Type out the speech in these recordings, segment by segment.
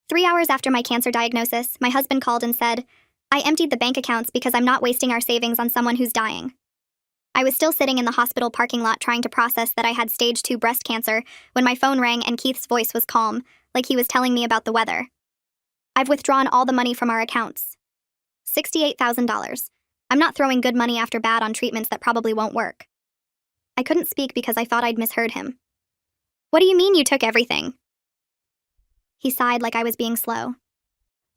3 hours after my cancer diagnosis, my husband called and said, I emptied the bank accounts because I'm not wasting our savings on someone who's dying. I was still sitting in the hospital parking lot trying to process that I had stage 2 breast cancer when my phone rang and Keith's voice was calm, like he was telling me about the weather. I've withdrawn all the money from our accounts. $68,000. I'm not throwing good money after bad on treatments that probably won't work. I couldn't speak because I thought I'd misheard him. What do you mean you took everything? He sighed like I was being slow.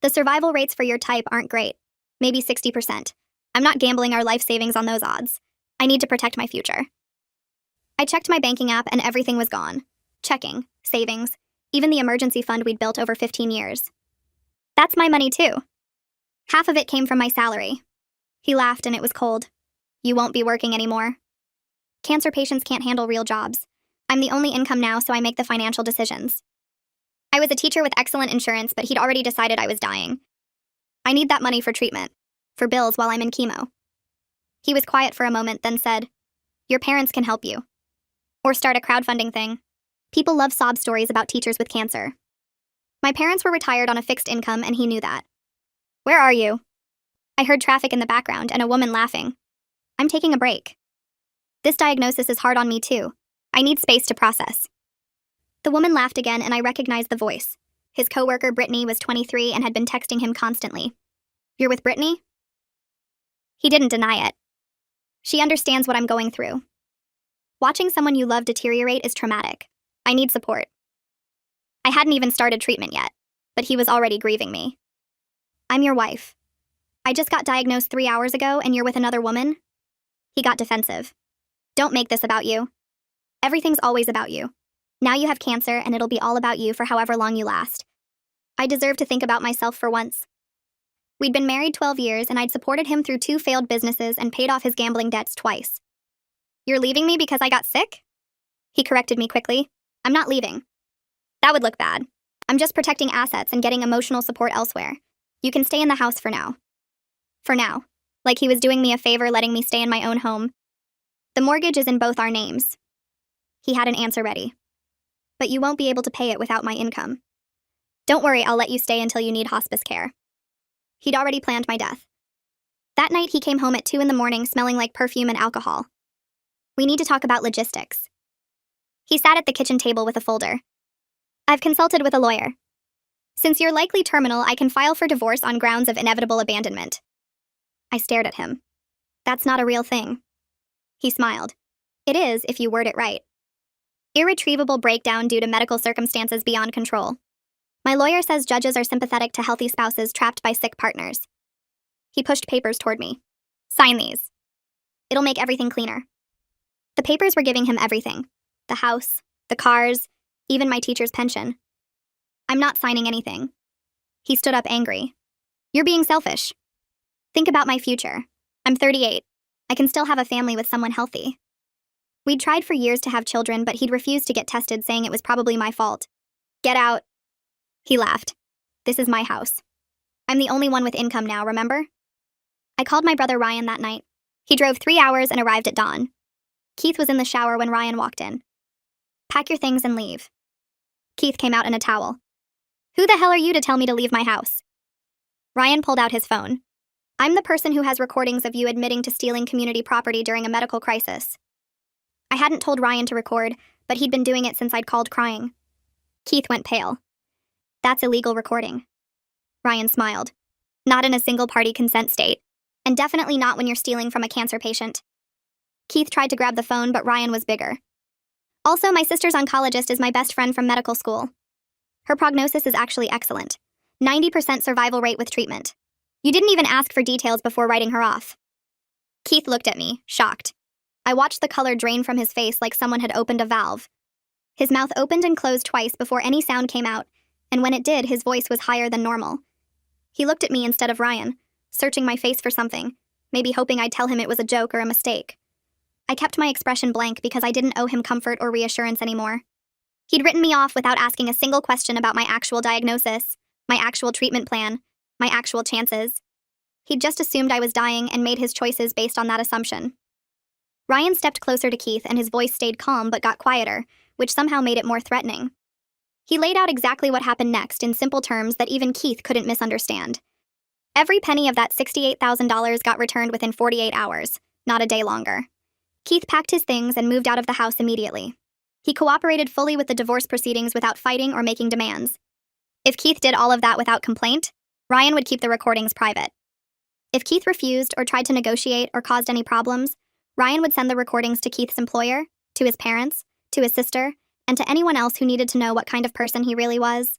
The survival rates for your type aren't great. Maybe 60%. I'm not gambling our life savings on those odds. I need to protect my future. I checked my banking app and everything was gone. Checking, savings, even the emergency fund we'd built over 15 years. That's my money too. Half of it came from my salary. He laughed and it was cold. You won't be working anymore. Cancer patients can't handle real jobs. I'm the only income now, so I make the financial decisions. I was a teacher with excellent insurance, but he'd already decided I was dying. I need that money for treatment, for bills while I'm in chemo. He was quiet for a moment, then said, Your parents can help you. Or start a crowdfunding thing. People love sob stories about teachers with cancer. My parents were retired on a fixed income, and he knew that. Where are you? I heard traffic in the background and a woman laughing. I'm taking a break. This diagnosis is hard on me too. I need space to process. The woman laughed again, and I recognized the voice. His coworker, Brittany, was 23 and had been texting him constantly. You're with Brittany? He didn't deny it. She understands what I'm going through. Watching someone you love deteriorate is traumatic. I need support. I hadn't even started treatment yet, but he was already grieving me. I'm your wife. I just got diagnosed 3 hours ago and you're with another woman? He got defensive. Don't make this about you. Everything's always about you. Now you have cancer and it'll be all about you for however long you last. I deserve to think about myself for once. We'd been married 12 years and I'd supported him through 2 failed businesses and paid off his gambling debts twice. You're leaving me because I got sick? He corrected me quickly. I'm not leaving. That would look bad. I'm just protecting assets and getting emotional support elsewhere. You can stay in the house for now. For now. Like he was doing me a favor letting me stay in my own home. The mortgage is in both our names. He had an answer ready. But you won't be able to pay it without my income. Don't worry, I'll let you stay until you need hospice care. He'd already planned my death. That night he came home at 2 a.m. smelling like perfume and alcohol. We need to talk about logistics. He sat at the kitchen table with a folder. I've consulted with a lawyer. Since you're likely terminal, I can file for divorce on grounds of inevitable abandonment. I stared at him. That's not a real thing. He smiled. It is, if you word it right. Irretrievable breakdown due to medical circumstances beyond control. My lawyer says judges are sympathetic to healthy spouses trapped by sick partners. He pushed papers toward me. Sign these. It'll make everything cleaner. The papers were giving him everything. The house, the cars, even my teacher's pension. I'm not signing anything. He stood up angry. You're being selfish. Think about my future. I'm 38. I can still have a family with someone healthy. We'd tried for years to have children, but he'd refused to get tested, saying it was probably my fault. Get out. He laughed. This is my house. I'm the only one with income now, remember? I called my brother Ryan that night. He drove 3 hours and arrived at dawn. Keith was in the shower when Ryan walked in. Pack your things and leave. Keith came out in a towel. Who the hell are you to tell me to leave my house? Ryan pulled out his phone. I'm the person who has recordings of you admitting to stealing community property during a medical crisis. I hadn't told Ryan to record, but he'd been doing it since I'd called crying. Keith went pale. That's illegal recording. Ryan smiled. Not in a single-party consent state, and definitely not when you're stealing from a cancer patient. Keith tried to grab the phone, but Ryan was bigger. Also, my sister's oncologist is my best friend from medical school. Her prognosis is actually excellent. 90% survival rate with treatment. You didn't even ask for details before writing her off. Keith looked at me, shocked. I watched the color drain from his face like someone had opened a valve. His mouth opened and closed twice before any sound came out, and when it did, his voice was higher than normal. He looked at me instead of Ryan, searching my face for something, maybe hoping I'd tell him it was a joke or a mistake. I kept my expression blank because I didn't owe him comfort or reassurance anymore. He'd written me off without asking a single question about my actual diagnosis, my actual treatment plan, my actual chances. He'd just assumed I was dying and made his choices based on that assumption. Ryan stepped closer to Keith and his voice stayed calm but got quieter, which somehow made it more threatening. He laid out exactly what happened next in simple terms that even Keith couldn't misunderstand. Every penny of that $68,000 got returned within 48 hours, not a day longer. Keith packed his things and moved out of the house immediately. He cooperated fully with the divorce proceedings without fighting or making demands. If Keith did all of that without complaint, Ryan would keep the recordings private. If Keith refused or tried to negotiate or caused any problems, Ryan would send the recordings to Keith's employer, to his parents, to his sister, and to anyone else who needed to know what kind of person he really was.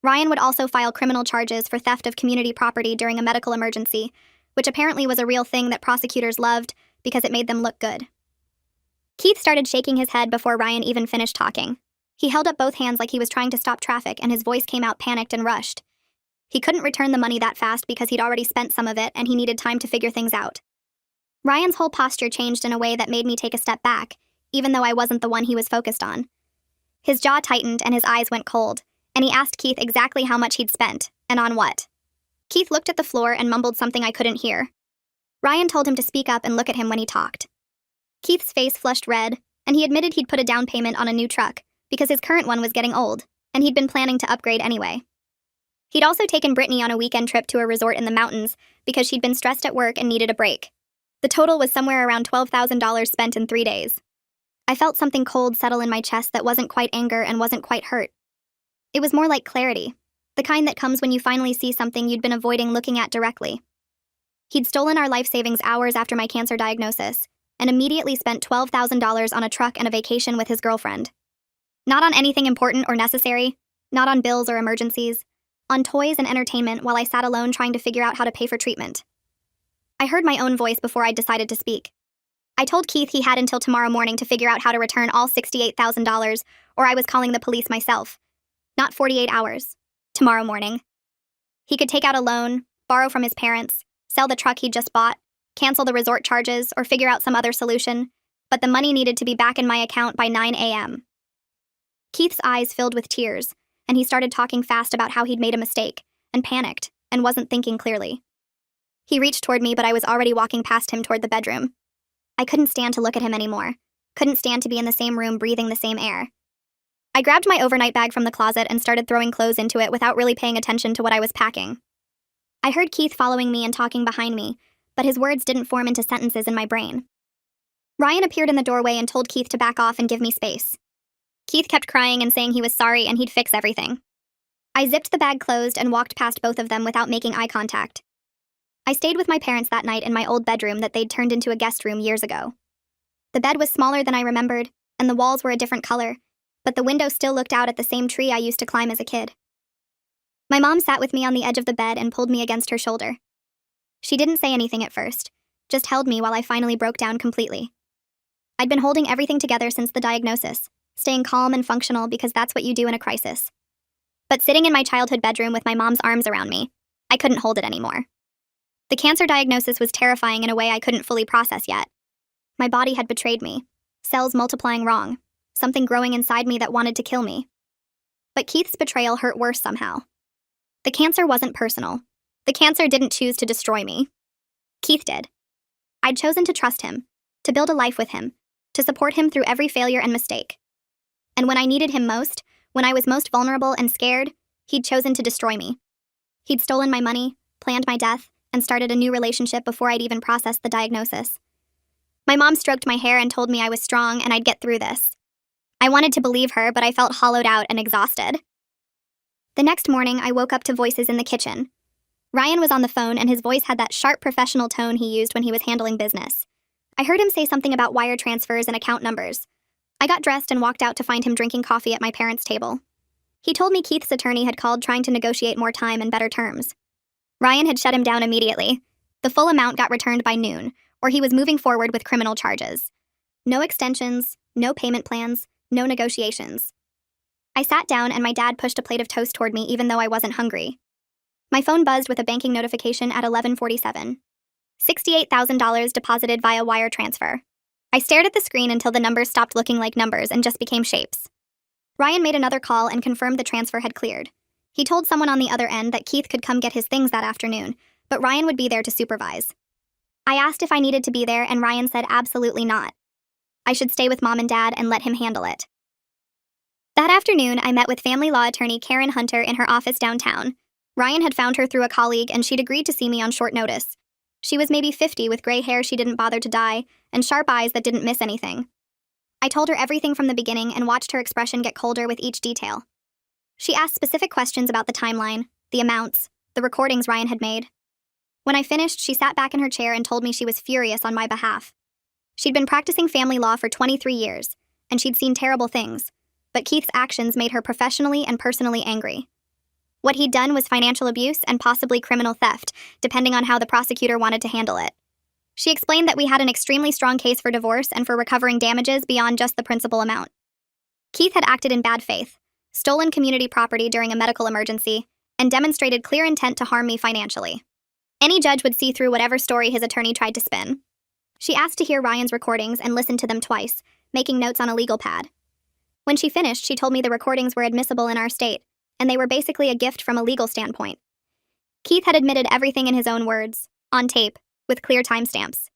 Ryan would also file criminal charges for theft of community property during a medical emergency, which apparently was a real thing that prosecutors loved because it made them look good. Keith started shaking his head before Ryan even finished talking. He held up both hands like he was trying to stop traffic, and his voice came out panicked and rushed. He couldn't return the money that fast because he'd already spent some of it and he needed time to figure things out. Ryan's whole posture changed in a way that made me take a step back, even though I wasn't the one he was focused on. His jaw tightened and his eyes went cold, and he asked Keith exactly how much he'd spent, and on what. Keith looked at the floor and mumbled something I couldn't hear. Ryan told him to speak up and look at him when he talked. Keith's face flushed red, and he admitted he'd put a down payment on a new truck because his current one was getting old, and he'd been planning to upgrade anyway. He'd also taken Brittany on a weekend trip to a resort in the mountains because she'd been stressed at work and needed a break. The total was somewhere around $12,000 spent in 3 days. I felt something cold settle in my chest that wasn't quite anger and wasn't quite hurt. It was more like clarity, the kind that comes when you finally see something you'd been avoiding looking at directly. He'd stolen our life savings hours after my cancer diagnosis, and immediately spent $12,000 on a truck and a vacation with his girlfriend. Not on anything important or necessary, not on bills or emergencies, on toys and entertainment while I sat alone trying to figure out how to pay for treatment. I heard my own voice before I decided to speak. I told Keith he had until tomorrow morning to figure out how to return all $68,000, or I was calling the police myself. Not 48 hours. Tomorrow morning. He could take out a loan, borrow from his parents, sell the truck he'd just bought, cancel the resort charges, or figure out some other solution, but the money needed to be back in my account by 9 a.m. Keith's eyes filled with tears, and he started talking fast about how he'd made a mistake, and panicked, and wasn't thinking clearly. He reached toward me, but I was already walking past him toward the bedroom. I couldn't stand to look at him anymore. Couldn't stand to be in the same room breathing the same air. I grabbed my overnight bag from the closet and started throwing clothes into it without really paying attention to what I was packing. I heard Keith following me and talking behind me, but his words didn't form into sentences in my brain. Ryan appeared in the doorway and told Keith to back off and give me space. Keith kept crying and saying he was sorry and he'd fix everything. I zipped the bag closed and walked past both of them without making eye contact. I stayed with my parents that night in my old bedroom that they'd turned into a guest room years ago. The bed was smaller than I remembered, and the walls were a different color, but the window still looked out at the same tree I used to climb as a kid. My mom sat with me on the edge of the bed and pulled me against her shoulder. She didn't say anything at first, just held me while I finally broke down completely. I'd been holding everything together since the diagnosis, staying calm and functional because that's what you do in a crisis. But sitting in my childhood bedroom with my mom's arms around me, I couldn't hold it anymore. The cancer diagnosis was terrifying in a way I couldn't fully process yet. My body had betrayed me, cells multiplying wrong, something growing inside me that wanted to kill me. But Keith's betrayal hurt worse somehow. The cancer wasn't personal. The cancer didn't choose to destroy me. Keith did. I'd chosen to trust him, to build a life with him, to support him through every failure and mistake. And when I needed him most, when I was most vulnerable and scared, he'd chosen to destroy me. He'd stolen my money, planned my death, and started a new relationship before I'd even processed the diagnosis. My mom stroked my hair and told me I was strong and I'd get through this. I wanted to believe her, but I felt hollowed out and exhausted. The next morning, I woke up to voices in the kitchen. Ryan was on the phone, and his voice had that sharp professional tone he used when he was handling business. I heard him say something about wire transfers and account numbers. I got dressed and walked out to find him drinking coffee at my parents' table. He told me Keith's attorney had called trying to negotiate more time and better terms. Ryan had shut him down immediately. The full amount got returned by noon, or he was moving forward with criminal charges. No extensions, no payment plans, no negotiations. I sat down and my dad pushed a plate of toast toward me even though I wasn't hungry. My phone buzzed with a banking notification at 11:47. $68,000 deposited via wire transfer. I stared at the screen until the numbers stopped looking like numbers and just became shapes. Ryan made another call and confirmed the transfer had cleared. He told someone on the other end that Keith could come get his things that afternoon, but Ryan would be there to supervise. I asked if I needed to be there, and Ryan said absolutely not. I should stay with Mom and Dad and let him handle it. That afternoon, I met with family law attorney Karen Hunter in her office downtown. Ryan had found her through a colleague, and she'd agreed to see me on short notice. She was maybe 50 with gray hair she didn't bother to dye, and sharp eyes that didn't miss anything. I told her everything from the beginning and watched her expression get colder with each detail. She asked specific questions about the timeline, the amounts, the recordings Ryan had made. When I finished, she sat back in her chair and told me she was furious on my behalf. She'd been practicing family law for 23 years, and she'd seen terrible things, but Keith's actions made her professionally and personally angry. What he'd done was financial abuse and possibly criminal theft, depending on how the prosecutor wanted to handle it. She explained that we had an extremely strong case for divorce and for recovering damages beyond just the principal amount. Keith had acted in bad faith, stolen community property during a medical emergency, and demonstrated clear intent to harm me financially. Any judge would see through whatever story his attorney tried to spin. She asked to hear Ryan's recordings and listened to them twice, making notes on a legal pad. When she finished, she told me the recordings were admissible in our state, and they were basically a gift from a legal standpoint. Keith had admitted everything in his own words, on tape, with clear timestamps.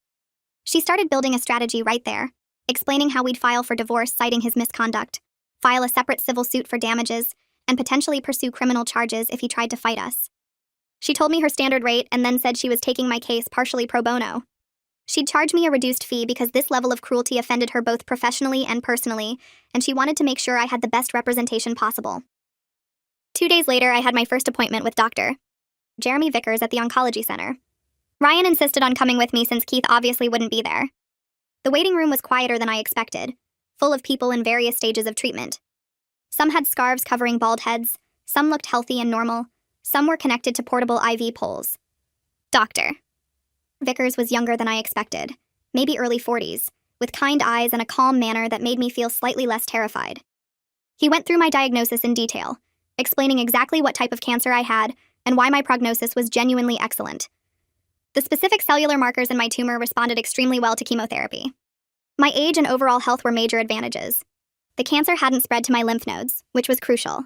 She started building a strategy right there, explaining how we'd file for divorce citing his misconduct, file a separate civil suit for damages, and potentially pursue criminal charges if he tried to fight us. She told me her standard rate and then said she was taking my case partially pro bono. She'd charge me a reduced fee because this level of cruelty offended her both professionally and personally, and she wanted to make sure I had the best representation possible. 2 days later, I had my first appointment with Dr. Jeremy Vickers at the oncology center. Ryan insisted on coming with me since Keith obviously wouldn't be there. The waiting room was quieter than I expected, full of people in various stages of treatment. Some had scarves covering bald heads, some looked healthy and normal, some were connected to portable IV poles. Dr. Vickers was younger than I expected, maybe early 40s, with kind eyes and a calm manner that made me feel slightly less terrified. He went through my diagnosis in detail, explaining exactly what type of cancer I had and why my prognosis was genuinely excellent. The specific cellular markers in my tumor responded extremely well to chemotherapy. My age and overall health were major advantages. The cancer hadn't spread to my lymph nodes, which was crucial.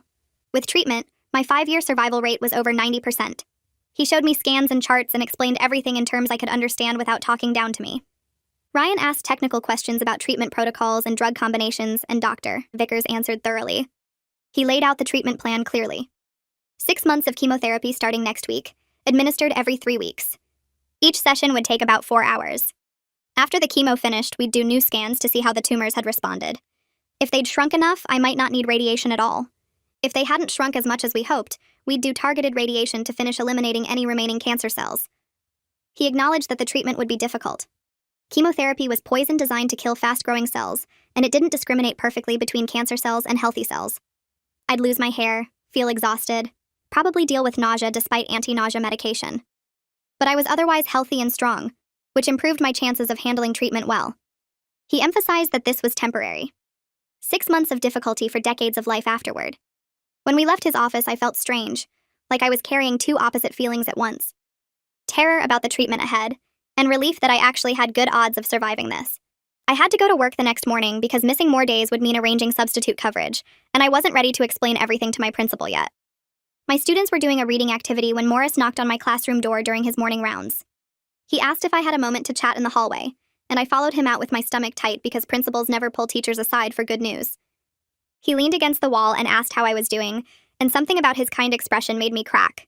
With treatment, my 5-year survival rate was over 90%. He showed me scans and charts and explained everything in terms I could understand without talking down to me. Ryan asked technical questions about treatment protocols and drug combinations, and Dr. Vickers answered thoroughly. He laid out the treatment plan clearly. 6 months of chemotherapy starting next week, administered every 3 weeks. Each session would take about 4 hours. After the chemo finished, we'd do new scans to see how the tumors had responded. If they'd shrunk enough, I might not need radiation at all. If they hadn't shrunk as much as we hoped, we'd do targeted radiation to finish eliminating any remaining cancer cells. He acknowledged that the treatment would be difficult. Chemotherapy was poison designed to kill fast-growing cells, and it didn't discriminate perfectly between cancer cells and healthy cells. I'd lose my hair, feel exhausted, probably deal with nausea despite anti-nausea medication. But I was otherwise healthy and strong, which improved my chances of handling treatment well. He emphasized that this was temporary. 6 months of difficulty for decades of life afterward. When we left his office, I felt strange, like I was carrying 2 opposite feelings at once. Terror about the treatment ahead, and relief that I actually had good odds of surviving this. I had to go to work the next morning because missing more days would mean arranging substitute coverage, and I wasn't ready to explain everything to my principal yet. My students were doing a reading activity when Morris knocked on my classroom door during his morning rounds. He asked if I had a moment to chat in the hallway, and I followed him out with my stomach tight because principals never pull teachers aside for good news. He leaned against the wall and asked how I was doing, and something about his kind expression made me crack.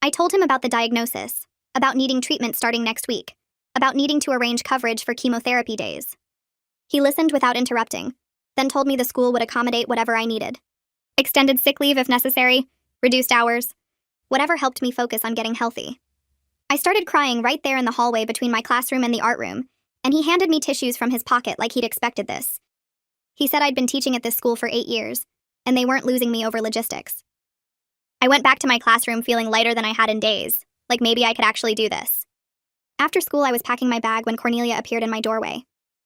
I told him about the diagnosis, about needing treatment starting next week, about needing to arrange coverage for chemotherapy days. He listened without interrupting, then told me the school would accommodate whatever I needed. Extended sick leave if necessary, reduced hours, whatever helped me focus on getting healthy. I started crying right there in the hallway between my classroom and the art room, and he handed me tissues from his pocket like he'd expected this. He said I'd been teaching at this school for 8 years, and they weren't losing me over logistics. I went back to my classroom feeling lighter than I had in days, like maybe I could actually do this. After school, I was packing my bag when Cornelia appeared in my doorway.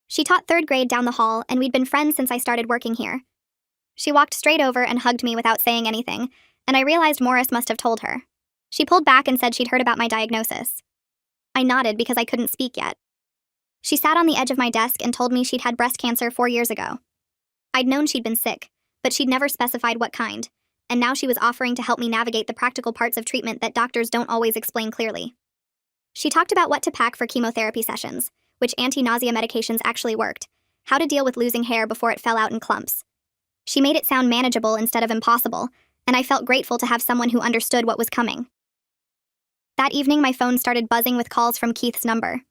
She taught 3rd grade down the hall, and we'd been friends since I started working here. She walked straight over and hugged me without saying anything, and I realized Morris must have told her. She pulled back and said she'd heard about my diagnosis. I nodded because I couldn't speak yet. She sat on the edge of my desk and told me she'd had breast cancer 4 years ago. I'd known she'd been sick, but she'd never specified what kind, and now she was offering to help me navigate the practical parts of treatment that doctors don't always explain clearly. She talked about what to pack for chemotherapy sessions, which anti-nausea medications actually worked, how to deal with losing hair before it fell out in clumps. She made it sound manageable instead of impossible, and I felt grateful to have someone who understood what was coming. That evening, my phone started buzzing with calls from Keith's number.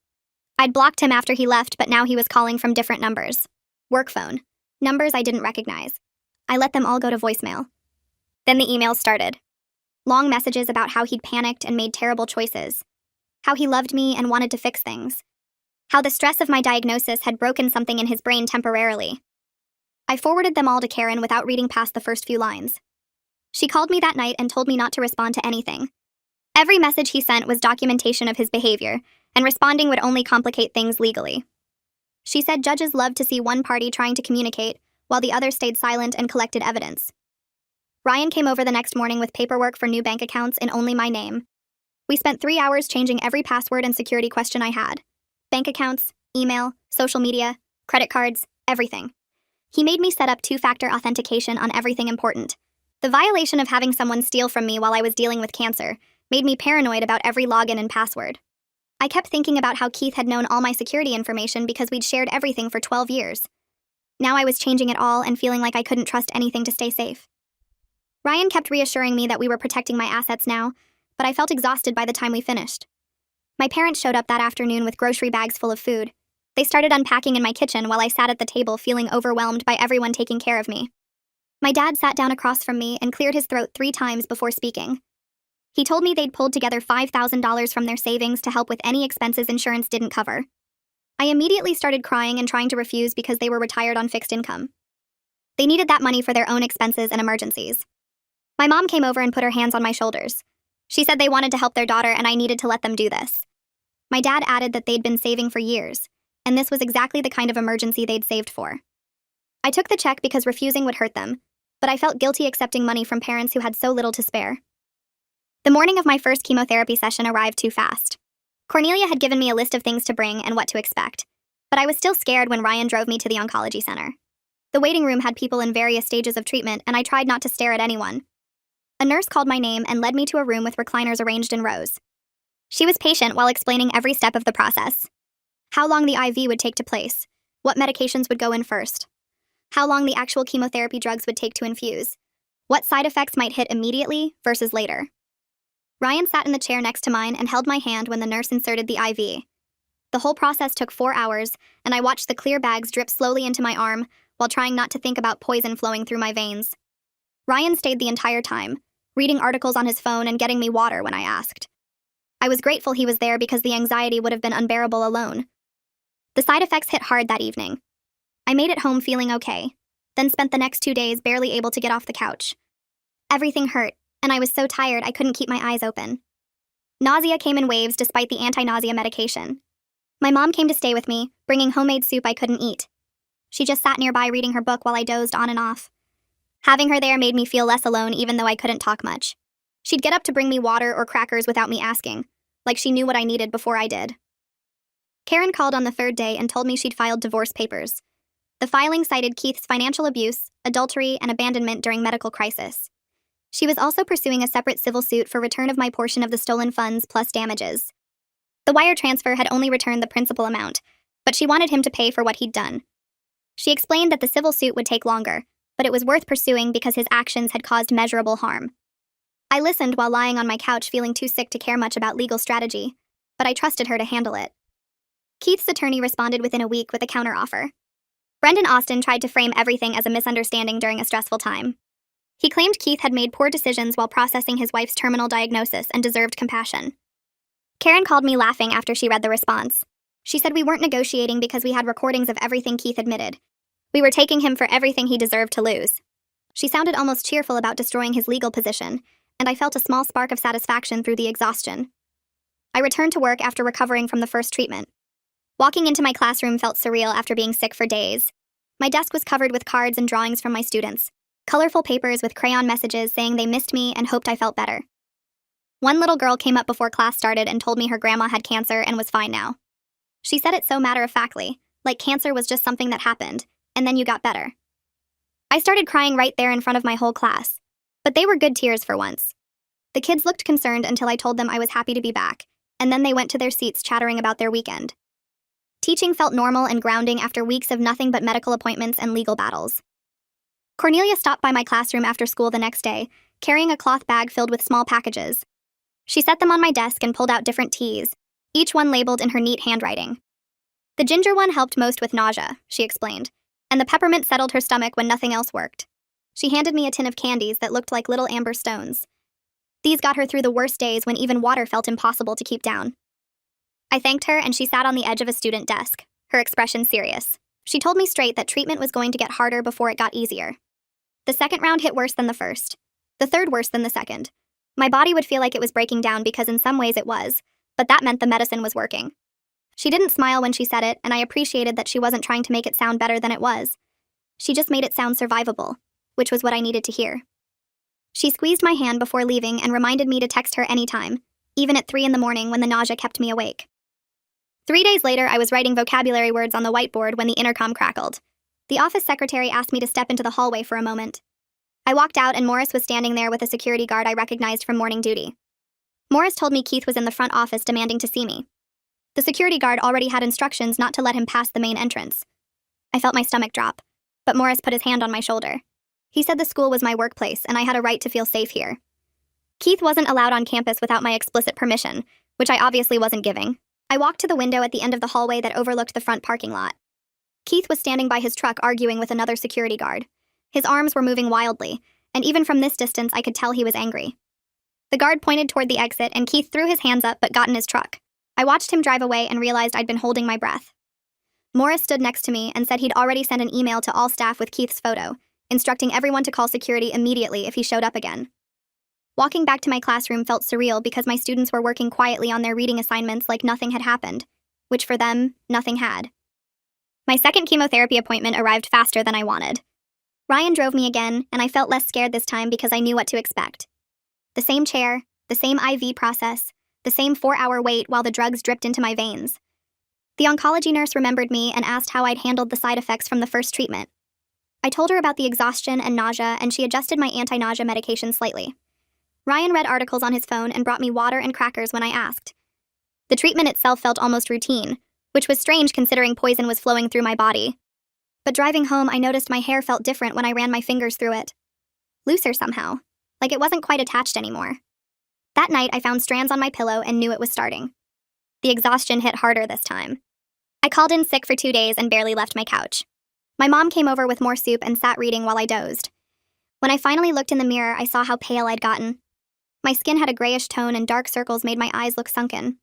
I'd blocked him after he left, but now he was calling from different numbers. Work phone. Numbers I didn't recognize. I let them all go to voicemail. Then the emails started. Long messages about how he'd panicked and made terrible choices. How he loved me and wanted to fix things. How the stress of my diagnosis had broken something in his brain temporarily. I forwarded them all to Karen without reading past the first few lines. She called me that night and told me not to respond to anything. Every message he sent was documentation of his behavior, and responding would only complicate things legally. She said judges loved to see one party trying to communicate, while the other stayed silent and collected evidence. Ryan came over the next morning with paperwork for new bank accounts in only my name. We spent 3 hours changing every password and security question I had. Bank accounts, email, social media, credit cards, everything. He made me set up 2-factor authentication on everything important. The violation of having someone steal from me while I was dealing with cancer made me paranoid about every login and password. I kept thinking about how Keith had known all my security information because we'd shared everything for 12 years. Now I was changing it all and feeling like I couldn't trust anything to stay safe. Ryan kept reassuring me that we were protecting my assets now, but I felt exhausted by the time we finished. My parents showed up that afternoon with grocery bags full of food. They started unpacking in my kitchen while I sat at the table feeling overwhelmed by everyone taking care of me. My dad sat down across from me and cleared his throat 3 times before speaking. He told me they'd pulled together $5,000 from their savings to help with any expenses insurance didn't cover. I immediately started crying and trying to refuse because they were retired on fixed income. They needed that money for their own expenses and emergencies. My mom came over and put her hands on my shoulders. She said they wanted to help their daughter and I needed to let them do this. My dad added that they'd been saving for years, and this was exactly the kind of emergency they'd saved for. I took the check because refusing would hurt them, but I felt guilty accepting money from parents who had so little to spare. The morning of my first chemotherapy session arrived too fast. Cornelia had given me a list of things to bring and what to expect, but I was still scared when Ryan drove me to the oncology center. The waiting room had people in various stages of treatment, and I tried not to stare at anyone. A nurse called my name and led me to a room with recliners arranged in rows. She was patient while explaining every step of the process. How long the IV would take to place, what medications would go in first, how long the actual chemotherapy drugs would take to infuse, what side effects might hit immediately versus later. Ryan sat in the chair next to mine and held my hand when the nurse inserted the IV. The whole process took 4 hours, and I watched the clear bags drip slowly into my arm while trying not to think about poison flowing through my veins. Ryan stayed the entire time, reading articles on his phone and getting me water when I asked. I was grateful he was there because the anxiety would have been unbearable alone. The side effects hit hard that evening. I made it home feeling okay, then spent the next 2 days barely able to get off the couch. Everything hurt, and I was so tired I couldn't keep my eyes open. Nausea came in waves despite the anti-nausea medication. My mom came to stay with me, bringing homemade soup I couldn't eat. She just sat nearby reading her book while I dozed on and off. Having her there made me feel less alone even though I couldn't talk much. She'd get up to bring me water or crackers without me asking, like she knew what I needed before I did. Karen called on the 3rd day and told me she'd filed divorce papers. The filing cited Keith's financial abuse, adultery, and abandonment during medical crisis. She was also pursuing a separate civil suit for return of my portion of the stolen funds plus damages. The wire transfer had only returned the principal amount, but she wanted him to pay for what he'd done. She explained that the civil suit would take longer, but it was worth pursuing because his actions had caused measurable harm. I listened while lying on my couch feeling too sick to care much about legal strategy, but I trusted her to handle it. Keith's attorney responded within a week with a counteroffer. Brendan Austin tried to frame everything as a misunderstanding during a stressful time. He claimed Keith had made poor decisions while processing his wife's terminal diagnosis and deserved compassion. Karen called me laughing after she read the response. She said we weren't negotiating because we had recordings of everything Keith admitted. We were taking him for everything he deserved to lose. She sounded almost cheerful about destroying his legal position, and I felt a small spark of satisfaction through the exhaustion. I returned to work after recovering from the first treatment. Walking into my classroom felt surreal after being sick for days. My desk was covered with cards and drawings from my students, colorful papers with crayon messages saying they missed me and hoped I felt better. One little girl came up before class started and told me her grandma had cancer and was fine now. She said it so matter-of-factly, like cancer was just something that happened, and then you got better. I started crying right there in front of my whole class, but they were good tears for once. The kids looked concerned until I told them I was happy to be back, and then they went to their seats chattering about their weekend. Teaching felt normal and grounding after weeks of nothing but medical appointments and legal battles. Cornelia stopped by my classroom after school the next day, carrying a cloth bag filled with small packages. She set them on my desk and pulled out different teas, each one labeled in her neat handwriting. The ginger one helped most with nausea, she explained, and the peppermint settled her stomach when nothing else worked. She handed me a tin of candies that looked like little amber stones. These got her through the worst days when even water felt impossible to keep down. I thanked her and she sat on the edge of a student desk, her expression serious. She told me straight that treatment was going to get harder before it got easier. The second round hit worse than the first. The third worse than the second. My body would feel like it was breaking down because in some ways it was, but that meant the medicine was working. She didn't smile when she said it, and I appreciated that she wasn't trying to make it sound better than it was. She just made it sound survivable, which was what I needed to hear. She squeezed my hand before leaving and reminded me to text her anytime, even at 3 a.m. when the nausea kept me awake. 3 days later, I was writing vocabulary words on the whiteboard when the intercom crackled. The office secretary asked me to step into the hallway for a moment. I walked out and Morris was standing there with a security guard I recognized from morning duty. Morris told me Keith was in the front office demanding to see me. The security guard already had instructions not to let him pass the main entrance. I felt my stomach drop, but Morris put his hand on my shoulder. He said the school was my workplace and I had a right to feel safe here. Keith wasn't allowed on campus without my explicit permission, which I obviously wasn't giving. I walked to the window at the end of the hallway that overlooked the front parking lot. Keith was standing by his truck arguing with another security guard. His arms were moving wildly, and even from this distance I could tell he was angry. The guard pointed toward the exit and Keith threw his hands up but got in his truck. I watched him drive away and realized I'd been holding my breath. Morris stood next to me and said he'd already sent an email to all staff with Keith's photo, instructing everyone to call security immediately if he showed up again. Walking back to my classroom felt surreal because my students were working quietly on their reading assignments like nothing had happened, which for them, nothing had. My second chemotherapy appointment arrived faster than I wanted. Ryan drove me again, and I felt less scared this time because I knew what to expect. The same chair, the same IV process, the same 4-hour wait while the drugs dripped into my veins. The oncology nurse remembered me and asked how I'd handled the side effects from the first treatment. I told her about the exhaustion and nausea, and she adjusted my anti-nausea medication slightly. Ryan read articles on his phone and brought me water and crackers when I asked. The treatment itself felt almost routine, which was strange considering poison was flowing through my body. But driving home, I noticed my hair felt different when I ran my fingers through it. Looser somehow, like it wasn't quite attached anymore. That night, I found strands on my pillow and knew it was starting. The exhaustion hit harder this time. I called in sick for 2 days and barely left my couch. My mom came over with more soup and sat reading while I dozed. When I finally looked in the mirror, I saw how pale I'd gotten. My skin had a grayish tone and dark circles made my eyes look sunken.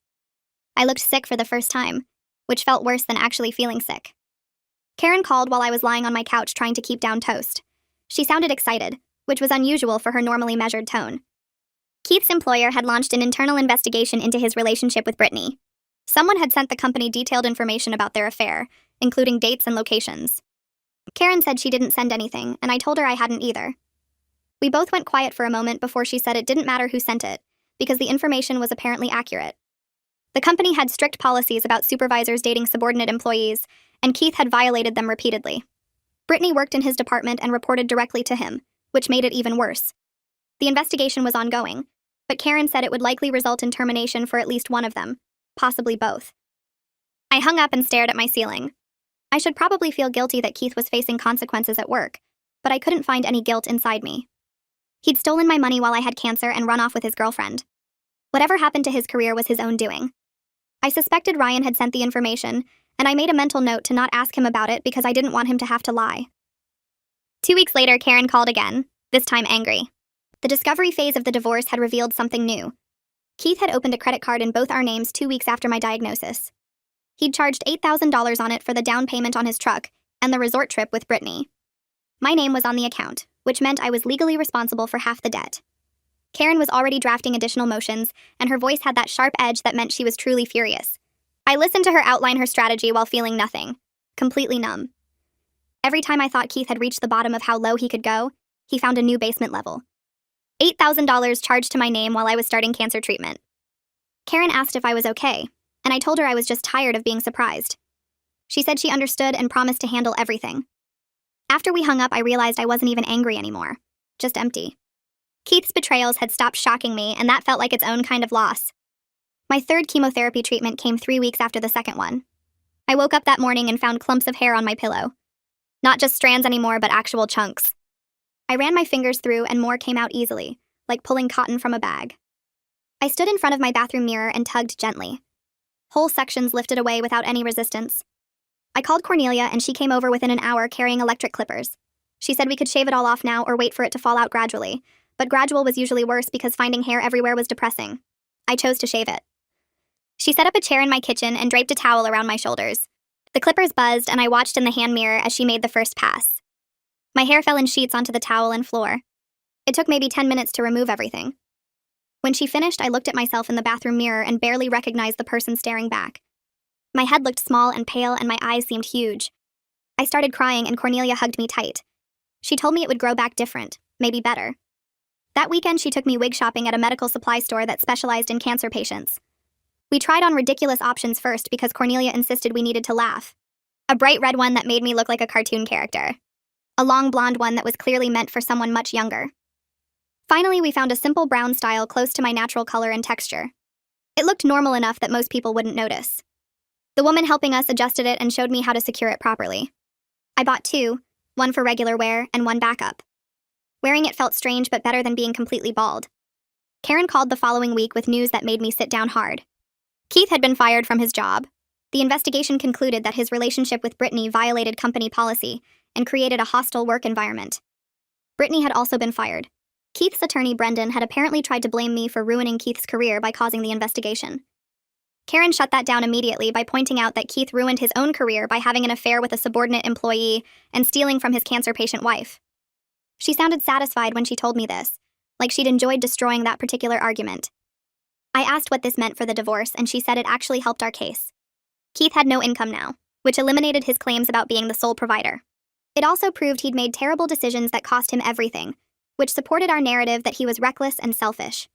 I looked sick for the first time, which felt worse than actually feeling sick. Karen called while I was lying on my couch trying to keep down toast. She sounded excited, which was unusual for her normally measured tone. Keith's employer had launched an internal investigation into his relationship with Brittany. Someone had sent the company detailed information about their affair, including dates and locations. Karen said she didn't send anything, and I told her I hadn't either. We both went quiet for a moment before she said it didn't matter who sent it, because the information was apparently accurate. The company had strict policies about supervisors dating subordinate employees, and Keith had violated them repeatedly. Brittany worked in his department and reported directly to him, which made it even worse. The investigation was ongoing, but Karen said it would likely result in termination for at least one of them, possibly both. I hung up and stared at my ceiling. I should probably feel guilty that Keith was facing consequences at work, but I couldn't find any guilt inside me. He'd stolen my money while I had cancer and run off with his girlfriend. Whatever happened to his career was his own doing. I suspected Ryan had sent the information, and I made a mental note to not ask him about it because I didn't want him to have to lie. 2 weeks later, Karen called again, this time angry. The discovery phase of the divorce had revealed something new. Keith had opened a credit card in both our names 2 weeks after my diagnosis. He'd charged $8,000 on it for the down payment on his truck and the resort trip with Brittany. My name was on the account, which meant I was legally responsible for half the debt. Karen was already drafting additional motions, and her voice had that sharp edge that meant she was truly furious. I listened to her outline her strategy while feeling nothing, completely numb. Every time I thought Keith had reached the bottom of how low he could go, he found a new basement level. $8,000 charged to my name while I was starting cancer treatment. Karen asked if I was okay, and I told her I was just tired of being surprised. She said she understood and promised to handle everything. After we hung up, I realized I wasn't even angry anymore, just empty. Keith's betrayals had stopped shocking me, and that felt like its own kind of loss. My third chemotherapy treatment came 3 weeks after the second one. I woke up that morning and found clumps of hair on my pillow. Not just strands anymore, but actual chunks. I ran my fingers through and more came out easily, like pulling cotton from a bag. I stood in front of my bathroom mirror and tugged gently. Whole sections lifted away without any resistance. I called Cornelia and she came over within an hour carrying electric clippers. She said we could shave it all off now or wait for it to fall out gradually, but gradual was usually worse because finding hair everywhere was depressing. I chose to shave it. She set up a chair in my kitchen and draped a towel around my shoulders. The clippers buzzed and I watched in the hand mirror as she made the first pass. My hair fell in sheets onto the towel and floor. It took maybe 10 minutes to remove everything. When she finished, I looked at myself in the bathroom mirror and barely recognized the person staring back. My head looked small and pale and my eyes seemed huge. I started crying and Cornelia hugged me tight. She told me it would grow back different, maybe better. That weekend she took me wig shopping at a medical supply store that specialized in cancer patients. We tried on ridiculous options first because Cornelia insisted we needed to laugh. A bright red one that made me look like a cartoon character. A long blonde one that was clearly meant for someone much younger. Finally, we found a simple brown style close to my natural color and texture. It looked normal enough that most people wouldn't notice. The woman helping us adjusted it and showed me how to secure it properly. I bought two, one for regular wear and one backup. Wearing it felt strange but better than being completely bald. Karen called the following week with news that made me sit down hard. Keith had been fired from his job. The investigation concluded that his relationship with Brittany violated company policy and created a hostile work environment. Brittany had also been fired. Keith's attorney, Brendan, had apparently tried to blame me for ruining Keith's career by causing the investigation. Karen shut that down immediately by pointing out that Keith ruined his own career by having an affair with a subordinate employee and stealing from his cancer patient wife. She sounded satisfied when she told me this, like she'd enjoyed destroying that particular argument. I asked what this meant for the divorce, and she said it actually helped our case. Keith had no income now, which eliminated his claims about being the sole provider. It also proved he'd made terrible decisions that cost him everything, which supported our narrative that he was reckless and selfish.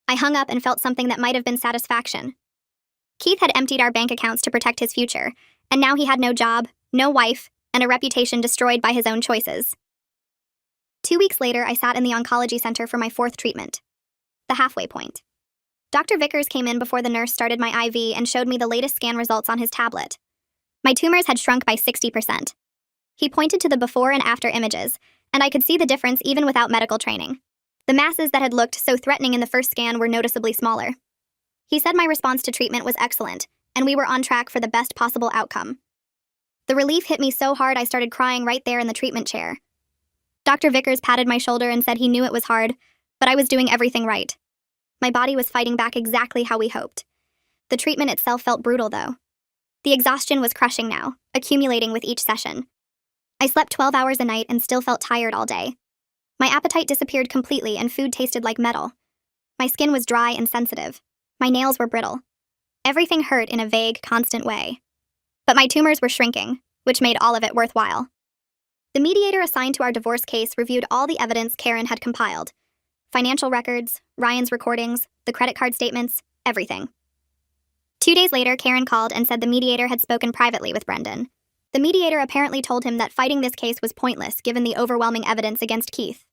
I hung up and felt something that might have been satisfaction. Keith had emptied our bank accounts to protect his future, and now he had no job, no wife, and a reputation destroyed by his own choices. 2 weeks later, I sat in the oncology center for my 4th treatment. The halfway point. Dr. Vickers came in before the nurse started my IV and showed me the latest scan results on his tablet. My tumors had shrunk by 60%. He pointed to the before and after images, and I could see the difference even without medical training. The masses that had looked so threatening in the first scan were noticeably smaller. He said my response to treatment was excellent, and we were on track for the best possible outcome. The relief hit me so hard I started crying right there in the treatment chair. Dr. Vickers patted my shoulder and said he knew it was hard, but I was doing everything right. My body was fighting back exactly how we hoped. The treatment itself felt brutal, though. The exhaustion was crushing now, accumulating with each session. I slept 12 hours a night and still felt tired all day. My appetite disappeared completely and food tasted like metal. My skin was dry and sensitive. My nails were brittle. Everything hurt in a vague, constant way. But my tumors were shrinking, which made all of it worthwhile. The mediator assigned to our divorce case reviewed all the evidence Karen had compiled. Financial records, Ryan's recordings, the credit card statements, everything. 2 days later, Karen called and said the mediator had spoken privately with Brendan. The mediator apparently told him that fighting this case was pointless given the overwhelming evidence against Keith.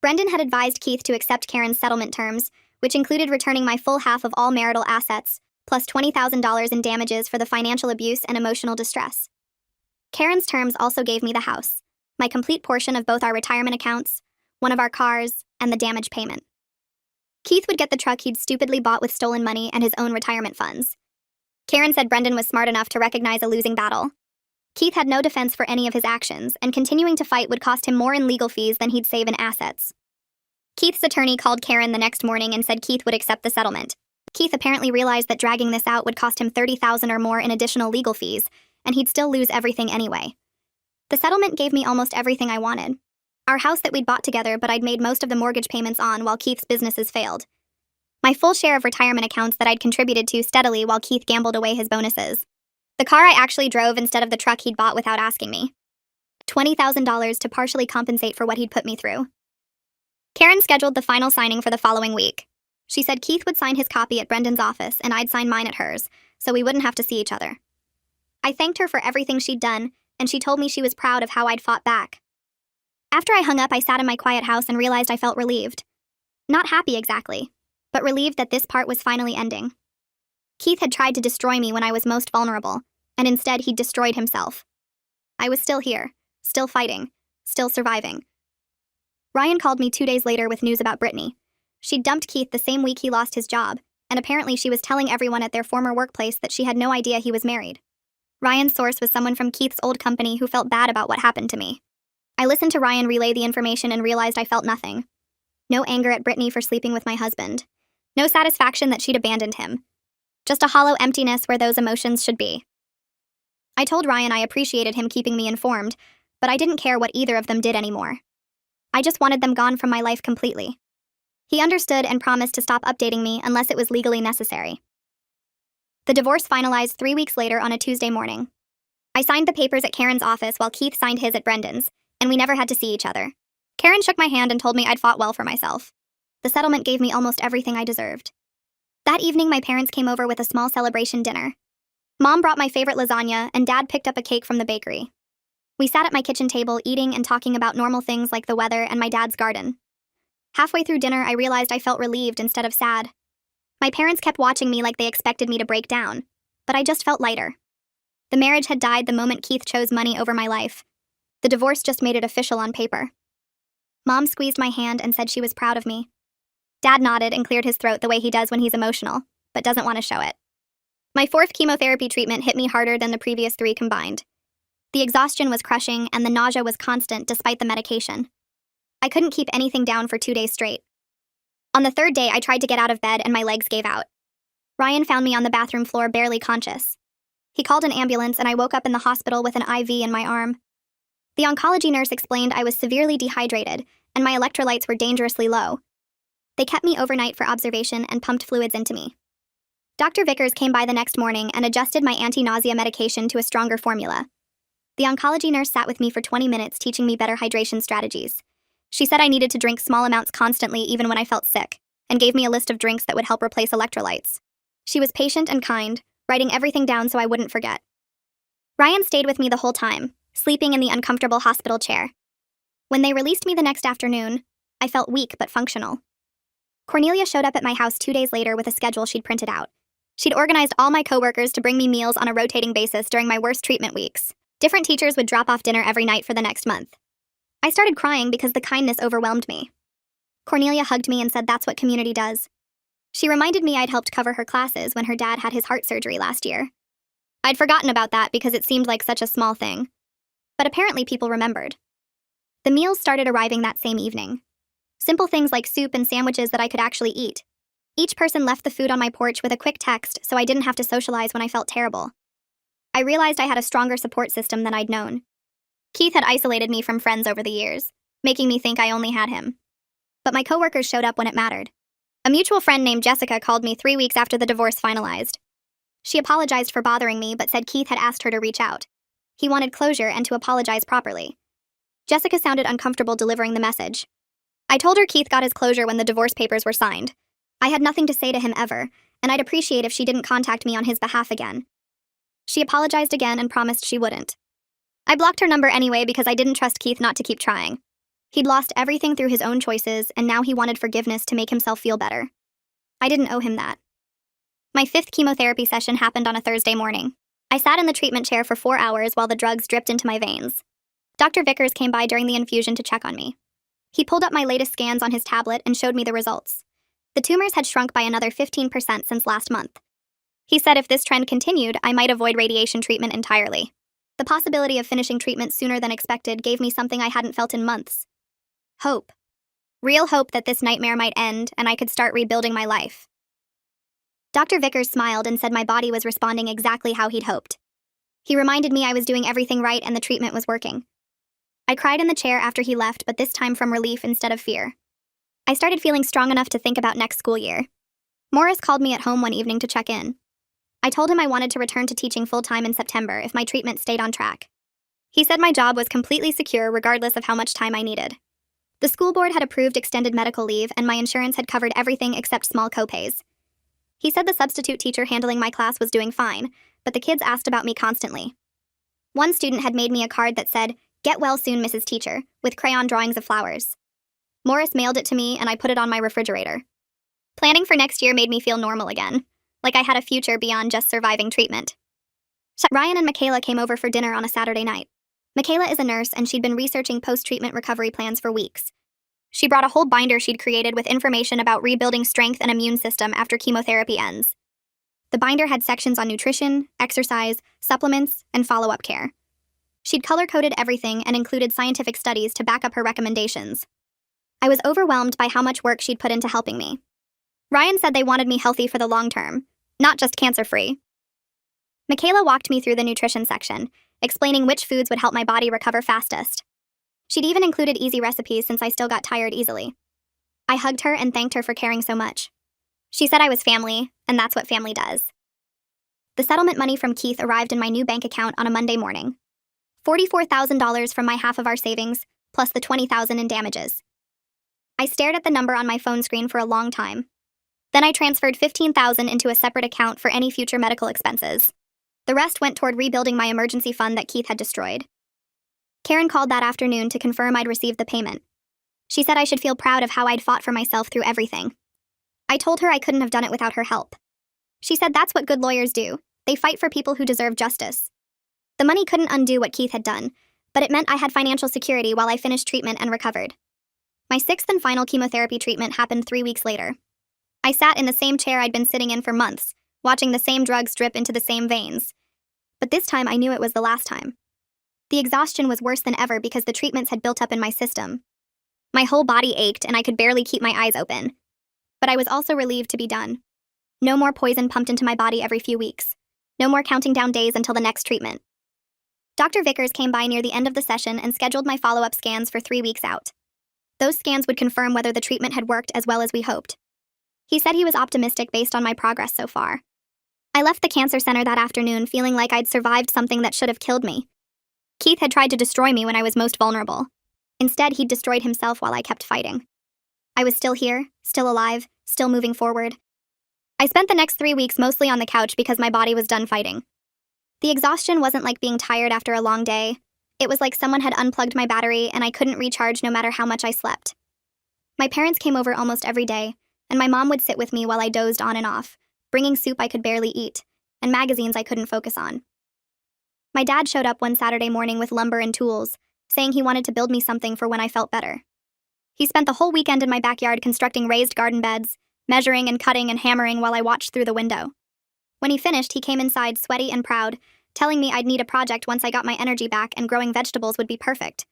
Brendan had advised Keith to accept Karen's settlement terms, which included returning my full half of all marital assets, plus $20,000 in damages for the financial abuse and emotional distress. Karen's terms also gave me the house, my complete portion of both our retirement accounts, one of our cars, and the damage payment. Keith would get the truck he'd stupidly bought with stolen money and his own retirement funds. Karen said Brendan was smart enough to recognize a losing battle. Keith had no defense for any of his actions, and continuing to fight would cost him more in legal fees than he'd save in assets. Keith's attorney called Karen the next morning and said Keith would accept the settlement. Keith apparently realized that dragging this out would cost him $30,000 or more in additional legal fees, and he'd still lose everything anyway. The settlement gave me almost everything I wanted. Our house that we'd bought together, but I'd made most of the mortgage payments on while Keith's businesses failed. My full share of retirement accounts that I'd contributed to steadily while Keith gambled away his bonuses. The car I actually drove instead of the truck he'd bought without asking me. $20,000 to partially compensate for what he'd put me through. Karen scheduled the final signing for the following week. She said Keith would sign his copy at Brendan's office and I'd sign mine at hers, so we wouldn't have to see each other. I thanked her for everything she'd done, and she told me she was proud of how I'd fought back. After I hung up, I sat in my quiet house and realized I felt relieved. Not happy exactly, but relieved that this part was finally ending. Keith had tried to destroy me when I was most vulnerable, and instead he'd destroyed himself. I was still here, still fighting, still surviving. Ryan called me 2 days later with news about Brittany. She'd dumped Keith the same week he lost his job, and apparently she was telling everyone at their former workplace that she had no idea he was married. Ryan's source was someone from Keith's old company who felt bad about what happened to me. I listened to Ryan relay the information and realized I felt nothing. No anger at Brittany for sleeping with my husband. No satisfaction that she'd abandoned him. Just a hollow emptiness where those emotions should be. I told Ryan I appreciated him keeping me informed, but I didn't care what either of them did anymore. I just wanted them gone from my life completely. He understood and promised to stop updating me unless it was legally necessary. The divorce finalized 3 weeks later on a Tuesday morning. I signed the papers at Karen's office while Keith signed his at Brendan's, and we never had to see each other. Karen shook my hand and told me I'd fought well for myself. The settlement gave me almost everything I deserved. That evening, my parents came over with a small celebration dinner. Mom brought my favorite lasagna, and Dad picked up a cake from the bakery. We sat at my kitchen table eating and talking about normal things like the weather and my dad's garden. Halfway through dinner, I realized I felt relieved instead of sad. My parents kept watching me like they expected me to break down, but I just felt lighter. The marriage had died the moment Keith chose money over my life. The divorce just made it official on paper. Mom squeezed my hand and said she was proud of me. Dad nodded and cleared his throat the way he does when he's emotional, but doesn't want to show it. My 4th chemotherapy treatment hit me harder than the previous 3 combined. The exhaustion was crushing and the nausea was constant despite the medication. I couldn't keep anything down for 2 days straight. On the 3rd day, I tried to get out of bed and my legs gave out. Ryan found me on the bathroom floor barely conscious. He called an ambulance and I woke up in the hospital with an IV in my arm. The oncology nurse explained I was severely dehydrated and my electrolytes were dangerously low. They kept me overnight for observation and pumped fluids into me. Dr. Vickers came by the next morning and adjusted my anti-nausea medication to a stronger formula. The oncology nurse sat with me for 20 minutes teaching me better hydration strategies. She said I needed to drink small amounts constantly even when I felt sick, and gave me a list of drinks that would help replace electrolytes. She was patient and kind, writing everything down so I wouldn't forget. Ryan stayed with me the whole time, sleeping in the uncomfortable hospital chair. When they released me the next afternoon, I felt weak but functional. Cornelia showed up at my house 2 days later with a schedule she'd printed out. She'd organized all my coworkers to bring me meals on a rotating basis during my worst treatment weeks. Different teachers would drop off dinner every night for the next month. I started crying because the kindness overwhelmed me. Cornelia hugged me and said that's what community does. She reminded me I'd helped cover her classes when her dad had his heart surgery last year. I'd forgotten about that because it seemed like such a small thing. But apparently people remembered. The meals started arriving that same evening. Simple things like soup and sandwiches that I could actually eat. Each person left the food on my porch with a quick text so I didn't have to socialize when I felt terrible. I realized I had a stronger support system than I'd known. Keith had isolated me from friends over the years, making me think I only had him. But my coworkers showed up when it mattered. A mutual friend named Jessica called me 3 weeks after the divorce finalized. She apologized for bothering me but said Keith had asked her to reach out. He wanted closure and to apologize properly. Jessica sounded uncomfortable delivering the message. I told her Keith got his closure when the divorce papers were signed. I had nothing to say to him ever, and I'd appreciate if she didn't contact me on his behalf again. She apologized again and promised she wouldn't. I blocked her number anyway because I didn't trust Keith not to keep trying. He'd lost everything through his own choices, and now he wanted forgiveness to make himself feel better. I didn't owe him that. My 5th chemotherapy session happened on a Thursday morning. I sat in the treatment chair for 4 hours while the drugs dripped into my veins. Dr. Vickers came by during the infusion to check on me. He pulled up my latest scans on his tablet and showed me the results. The tumors had shrunk by another 15% since last month. He said if this trend continued, I might avoid radiation treatment entirely. The possibility of finishing treatment sooner than expected gave me something I hadn't felt in months. Hope. Real hope that this nightmare might end and I could start rebuilding my life. Dr. Vickers smiled and said my body was responding exactly how he'd hoped. He reminded me I was doing everything right and the treatment was working. I cried in the chair after he left, but this time from relief instead of fear. I started feeling strong enough to think about next school year. Morris called me at home one evening to check in. I told him I wanted to return to teaching full-time in September if my treatment stayed on track. He said my job was completely secure regardless of how much time I needed. The school board had approved extended medical leave and my insurance had covered everything except small copays. He said the substitute teacher handling my class was doing fine, but the kids asked about me constantly. One student had made me a card that said, "Get well soon, Mrs. Teacher," with crayon drawings of flowers. Morris mailed it to me and I put it on my refrigerator. Planning for next year made me feel normal again, like I had a future beyond just surviving treatment. Ryan and Michaela came over for dinner on a Saturday night. Michaela is a nurse and she'd been researching post-treatment recovery plans for weeks. She brought a whole binder she'd created with information about rebuilding strength and immune system after chemotherapy ends. The binder had sections on nutrition, exercise, supplements, and follow-up care. She'd color-coded everything and included scientific studies to back up her recommendations. I was overwhelmed by how much work she'd put into helping me. Ryan said they wanted me healthy for the long term, not just cancer-free. Michaela walked me through the nutrition section, explaining which foods would help my body recover fastest. She'd even included easy recipes since I still got tired easily. I hugged her and thanked her for caring so much. She said I was family, and that's what family does. The settlement money from Keith arrived in my new bank account on a Monday morning. $44,000 from my half of our savings, plus the $20,000 in damages. I stared at the number on my phone screen for a long time. Then I transferred $15,000 into a separate account for any future medical expenses. The rest went toward rebuilding my emergency fund that Keith had destroyed. Karen called that afternoon to confirm I'd received the payment. She said I should feel proud of how I'd fought for myself through everything. I told her I couldn't have done it without her help. She said that's what good lawyers do. They fight for people who deserve justice. The money couldn't undo what Keith had done, but it meant I had financial security while I finished treatment and recovered. My sixth and final chemotherapy treatment happened 3 weeks later. I sat in the same chair I'd been sitting in for months, watching the same drugs drip into the same veins. But this time I knew it was the last time. The exhaustion was worse than ever because the treatments had built up in my system. My whole body ached and I could barely keep my eyes open. But I was also relieved to be done. No more poison pumped into my body every few weeks. No more counting down days until the next treatment. Dr. Vickers came by near the end of the session and scheduled my follow-up scans for 3 weeks out. Those scans would confirm whether the treatment had worked as well as we hoped. He said he was optimistic based on my progress so far. I left the cancer center that afternoon feeling like I'd survived something that should have killed me. Keith had tried to destroy me when I was most vulnerable. Instead, he'd destroyed himself while I kept fighting. I was still here, still alive, still moving forward. I spent the next 3 weeks mostly on the couch because my body was done fighting. The exhaustion wasn't like being tired after a long day. It was like someone had unplugged my battery and I couldn't recharge no matter how much I slept. My parents came over almost every day, and my mom would sit with me while I dozed on and off, bringing soup I could barely eat, and magazines I couldn't focus on. My dad showed up one Saturday morning with lumber and tools, saying he wanted to build me something for when I felt better. He spent the whole weekend in my backyard constructing raised garden beds, measuring and cutting and hammering while I watched through the window. When he finished, he came inside sweaty and proud, telling me I'd need a project once I got my energy back and growing vegetables would be perfect.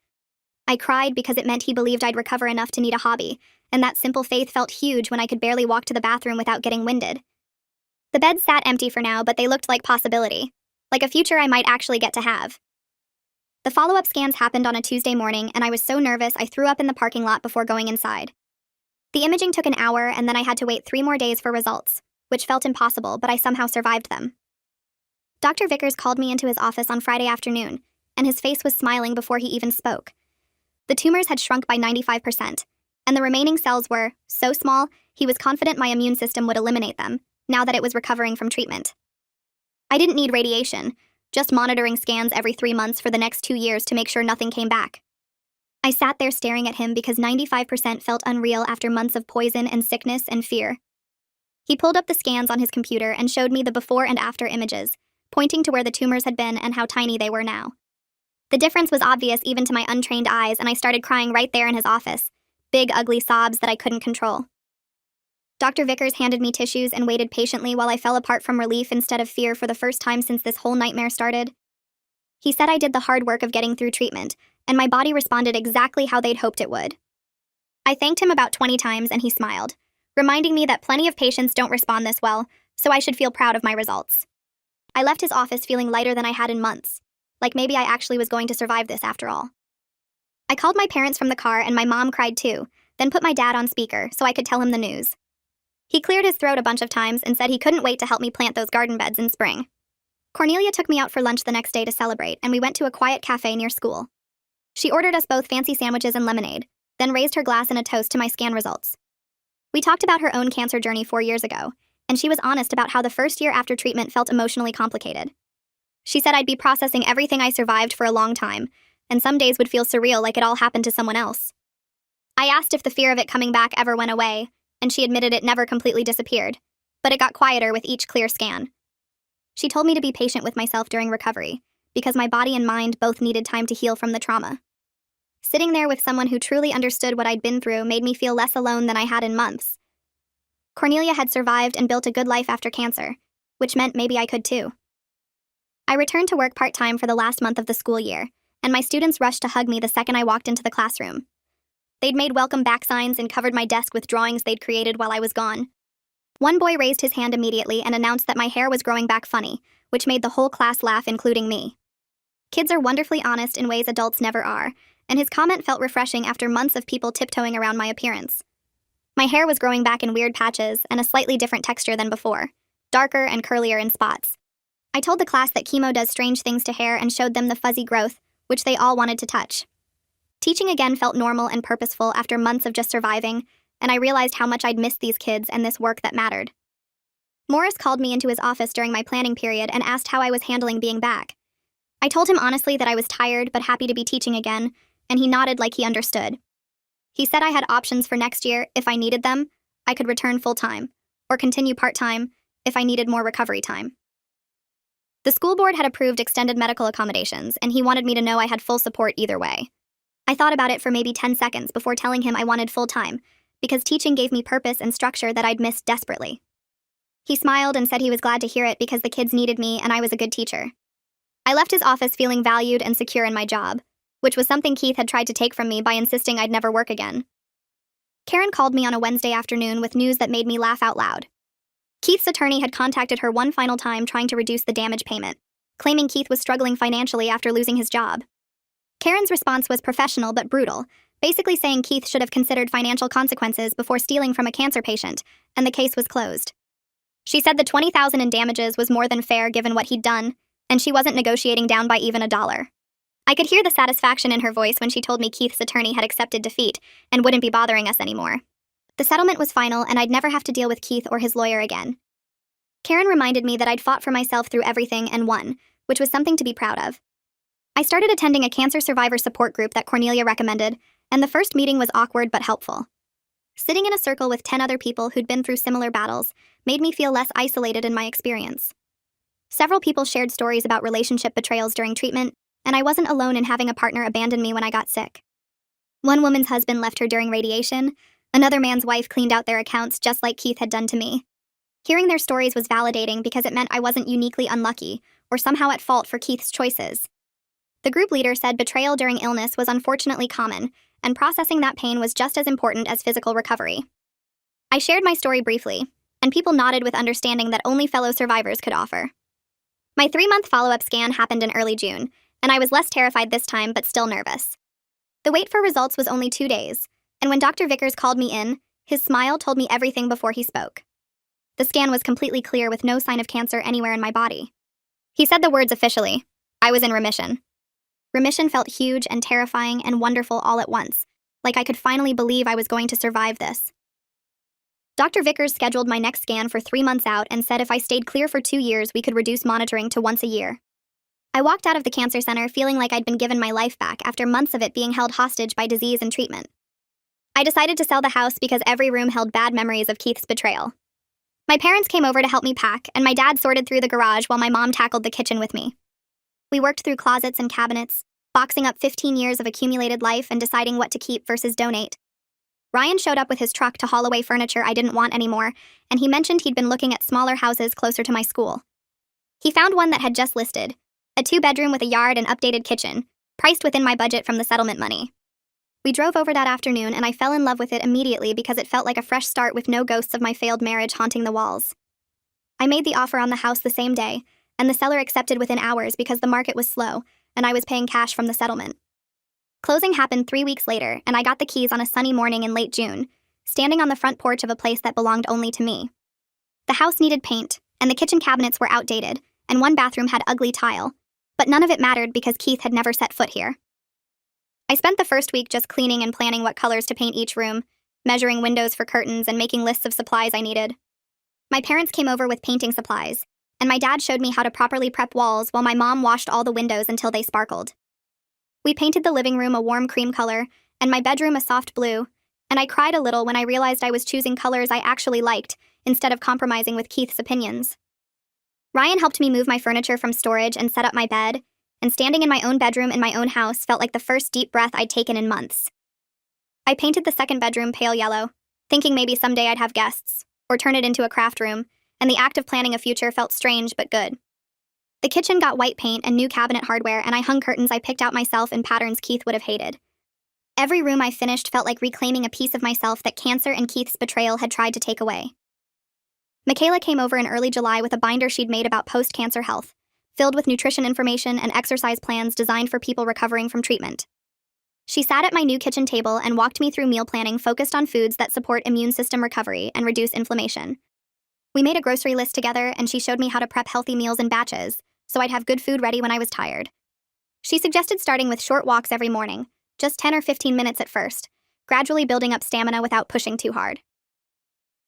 I cried because it meant he believed I'd recover enough to need a hobby, and that simple faith felt huge when I could barely walk to the bathroom without getting winded. The beds sat empty for now, but they looked like possibility, like a future I might actually get to have. The follow-up scans happened on a Tuesday morning, and I was so nervous I threw up in the parking lot before going inside. The imaging took an hour, and then I had to wait 3 more days for results, which felt impossible, but I somehow survived them. Dr. Vickers called me into his office on Friday afternoon, and his face was smiling before he even spoke. The tumors had shrunk by 95%, and the remaining cells were so small, he was confident my immune system would eliminate them, now that it was recovering from treatment. I didn't need radiation, just monitoring scans every 3 months for the next 2 years to make sure nothing came back. I sat there staring at him because 95% felt unreal after months of poison and sickness and fear. He pulled up the scans on his computer and showed me the before and after images, pointing to where the tumors had been and how tiny they were now. The difference was obvious even to my untrained eyes, and I started crying right there in his office, big ugly sobs that I couldn't control. Dr. Vickers handed me tissues and waited patiently while I fell apart from relief instead of fear for the first time since this whole nightmare started. He said I did the hard work of getting through treatment, and my body responded exactly how they'd hoped it would. I thanked him about 20 times and he smiled, reminding me that plenty of patients don't respond this well, so I should feel proud of my results. I left his office feeling lighter than I had in months, like maybe I actually was going to survive this after all. I called my parents from the car and my mom cried too, then put my dad on speaker so I could tell him the news. He cleared his throat a bunch of times and said he couldn't wait to help me plant those garden beds in spring. Cornelia took me out for lunch the next day to celebrate, and we went to a quiet cafe near school. She ordered us both fancy sandwiches and lemonade, then raised her glass in a toast to my scan results. We talked about her own cancer journey 4 years ago, and she was honest about how the first year after treatment felt emotionally complicated. She said I'd be processing everything I survived for a long time, and some days would feel surreal like it all happened to someone else. I asked if the fear of it coming back ever went away, and she admitted it never completely disappeared, but it got quieter with each clear scan. She told me to be patient with myself during recovery, because my body and mind both needed time to heal from the trauma. Sitting there with someone who truly understood what I'd been through made me feel less alone than I had in months. Cornelia had survived and built a good life after cancer, which meant maybe I could too. I returned to work part-time for the last month of the school year, and my students rushed to hug me the second I walked into the classroom. They'd made welcome back signs and covered my desk with drawings they'd created while I was gone. One boy raised his hand immediately and announced that my hair was growing back funny, which made the whole class laugh, including me. Kids are wonderfully honest in ways adults never are, and his comment felt refreshing after months of people tiptoeing around my appearance. My hair was growing back in weird patches and a slightly different texture than before, darker and curlier in spots. I told the class that chemo does strange things to hair and showed them the fuzzy growth, which they all wanted to touch. Teaching again felt normal and purposeful after months of just surviving, and I realized how much I'd missed these kids and this work that mattered. Morris called me into his office during my planning period and asked how I was handling being back. I told him honestly that I was tired but happy to be teaching again, and he nodded like he understood. He said I had options for next year if I needed them. I could return full-time, or continue part-time if I needed more recovery time. The school board had approved extended medical accommodations, and he wanted me to know I had full support either way. I thought about it for maybe 10 seconds before telling him I wanted full-time, because teaching gave me purpose and structure that I'd missed desperately. He smiled and said he was glad to hear it because the kids needed me and I was a good teacher. I left his office feeling valued and secure in my job, which was something Keith had tried to take from me by insisting I'd never work again. Karen called me on a Wednesday afternoon with news that made me laugh out loud. Keith's attorney had contacted her one final time trying to reduce the damage payment, claiming Keith was struggling financially after losing his job. Karen's response was professional but brutal, basically saying Keith should have considered financial consequences before stealing from a cancer patient, and the case was closed. She said the $20,000 in damages was more than fair given what he'd done, and she wasn't negotiating down by even $1. I could hear the satisfaction in her voice when she told me Keith's attorney had accepted defeat and wouldn't be bothering us anymore. The settlement was final, and I'd never have to deal with Keith or his lawyer again. Karen reminded me that I'd fought for myself through everything and won, which was something to be proud of. I started attending a cancer survivor support group that Cornelia recommended, and the first meeting was awkward but helpful. Sitting in a circle with 10 other people who'd been through similar battles made me feel less isolated in my experience. Several people shared stories about relationship betrayals during treatment, and I wasn't alone in having a partner abandon me when I got sick. One woman's husband left her during radiation, another man's wife cleaned out their accounts just like Keith had done to me. Hearing their stories was validating because it meant I wasn't uniquely unlucky or somehow at fault for Keith's choices. The group leader said betrayal during illness was unfortunately common, and processing that pain was just as important as physical recovery. I shared my story briefly, and people nodded with understanding that only fellow survivors could offer. My 3-month follow-up scan happened in early June, and I was less terrified this time but still nervous. The wait for results was only 2 days, and when Dr. Vickers called me in, his smile told me everything before he spoke. The scan was completely clear with no sign of cancer anywhere in my body. He said the words officially. I was in remission. Remission felt huge and terrifying and wonderful all at once, like I could finally believe I was going to survive this. Dr. Vickers scheduled my next scan for 3 months out and said if I stayed clear for 2 years, we could reduce monitoring to once a year. I walked out of the cancer center feeling like I'd been given my life back after months of it being held hostage by disease and treatment. I decided to sell the house because every room held bad memories of Keith's betrayal. My parents came over to help me pack, and my dad sorted through the garage while my mom tackled the kitchen with me. We worked through closets and cabinets, boxing up 15 years of accumulated life and deciding what to keep versus donate. Ryan showed up with his truck to haul away furniture I didn't want anymore, and he mentioned he'd been looking at smaller houses closer to my school. He found one that had just listed, a 2-bedroom with a yard and updated kitchen, priced within my budget from the settlement money. We drove over that afternoon, and I fell in love with it immediately because it felt like a fresh start with no ghosts of my failed marriage haunting the walls. I made the offer on the house the same day, and the seller accepted within hours because the market was slow, and I was paying cash from the settlement. Closing happened 3 weeks later, and I got the keys on a sunny morning in late June, standing on the front porch of a place that belonged only to me. The house needed paint, and the kitchen cabinets were outdated, and one bathroom had ugly tile, but none of it mattered because Keith had never set foot here. I spent the first week just cleaning and planning what colors to paint each room, measuring windows for curtains and making lists of supplies I needed. My parents came over with painting supplies, and my dad showed me how to properly prep walls while my mom washed all the windows until they sparkled. We painted the living room a warm cream color, and my bedroom a soft blue, and I cried a little when I realized I was choosing colors I actually liked instead of compromising with Keith's opinions. Ryan helped me move my furniture from storage and set up my bed, and standing in my own bedroom in my own house felt like the first deep breath I'd taken in months. I painted the second bedroom pale yellow, thinking maybe someday I'd have guests, or turn it into a craft room, and the act of planning a future felt strange but good. The kitchen got white paint and new cabinet hardware, and I hung curtains I picked out myself in patterns Keith would have hated. Every room I finished felt like reclaiming a piece of myself that cancer and Keith's betrayal had tried to take away. Michaela came over in early July with a binder she'd made about post-cancer health, filled with nutrition information and exercise plans designed for people recovering from treatment. She sat at my new kitchen table and walked me through meal planning focused on foods that support immune system recovery and reduce inflammation. We made a grocery list together, and she showed me how to prep healthy meals in batches, so I'd have good food ready when I was tired. She suggested starting with short walks every morning, just 10 or 15 minutes at first, gradually building up stamina without pushing too hard.